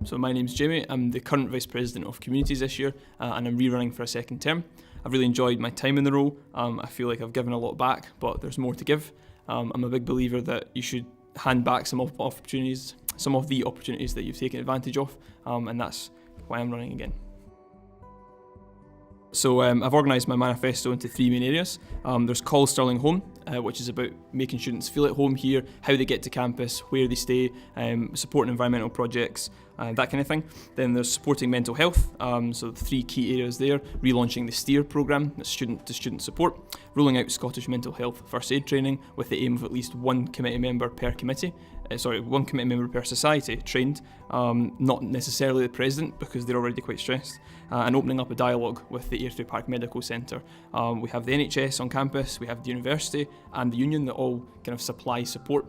So my name's Jamie, I'm the current Vice President of Communities this year, and I'm rerunning for a second term. I've really enjoyed my time in the role. I feel like I've given a lot back, but there's more to give. I'm a big believer that you should hand back some of the opportunities that you've taken advantage of, and that's why I'm running again. So I've organised my manifesto into 3 main areas. There's Call Stirling Home, which is about making students feel at home here, how they get to campus, where they stay, supporting environmental projects, that kind of thing. Then there's supporting mental health, so the 3 key areas there: relaunching the STEER programme, that's student-to-student support, rolling out Scottish mental health first aid training with the aim of at least one committee member per society trained, not necessarily the president because they're already quite stressed, and opening up a dialogue with the AirTV Park Medical Centre. We have the NHS on campus, we have the university and the union that all kind of supply support,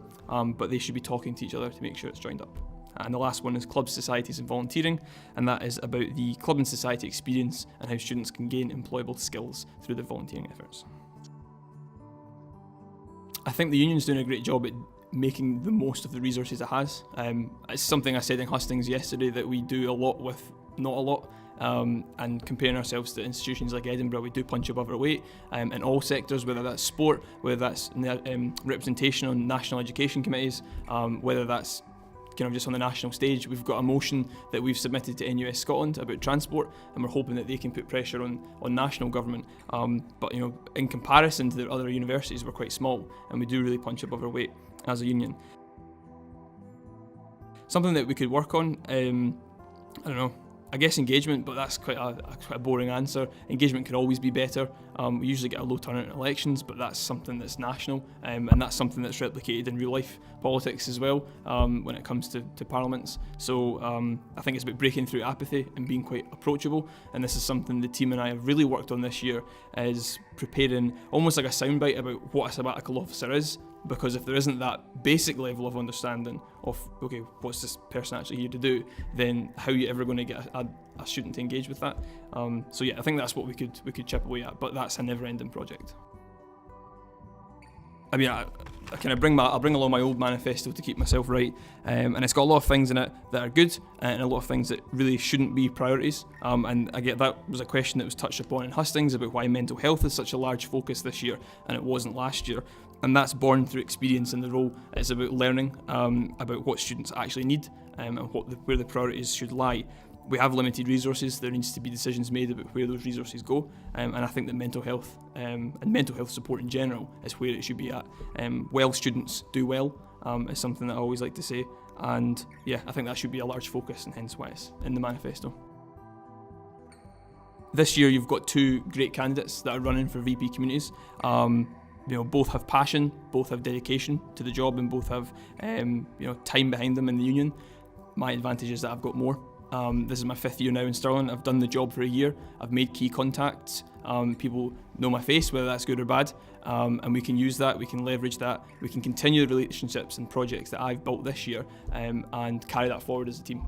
but they should be talking to each other to make sure it's joined up. And the last one is clubs, societies and volunteering, and that is about the club and society experience and how students can gain employable skills through their volunteering efforts. I think the union's doing a great job at making the most of the resources it has. It's something I said in Hustings yesterday, that we do a lot with not a lot, and comparing ourselves to institutions like Edinburgh, we do punch above our weight in all sectors, whether that's sport, whether that's representation on national education committees, whether that's kind of just on the national stage. We've got a motion that we've submitted to NUS Scotland about transport, and we're hoping that they can put pressure on national government. But in comparison to the other universities, we're quite small, and we do really punch above our weight as a union. Something that we could work on, I don't know, I guess engagement, but that's quite a boring answer. Engagement could always be better. We usually get a low turnout in elections, but that's something that's national, and that's something that's replicated in real life politics as well, when it comes to parliaments. So I think it's about breaking through apathy and being quite approachable, and this is something the team and I have really worked on this year, is preparing almost like a soundbite about what a sabbatical officer is. Because if there isn't that basic level of understanding of, okay, what's this person actually here to do, then how are you ever going to get a student to engage with that? So yeah, I think that's what we could chip away at, but that's a never-ending project. I mean, I'll bring along my old manifesto to keep myself right, and it's got a lot of things in it that are good, and a lot of things that really shouldn't be priorities. And I get that was a question that was touched upon in Hustings about why mental health is such a large focus this year, and it wasn't last year. And that's born through experience in the role. It's about learning about what students actually need, and where the priorities should lie. We have limited resources. There needs to be decisions made about where those resources go, and I think that mental health and mental health support in general is where it should be at. Well students do well, is something that I always like to say, and yeah, I think that should be a large focus, and hence why it's in the manifesto. This year you've got 2 great candidates that are running for VP Communities. Both have passion, both have dedication to the job, and both have time behind them in the union. My advantage is that I've got more. This is my 5th year now in Stirling. I've done the job for a year. I've made key contacts. People know my face, whether that's good or bad, and we can use that, we can leverage that, we can continue the relationships and projects that I've built this year, and carry that forward as a team.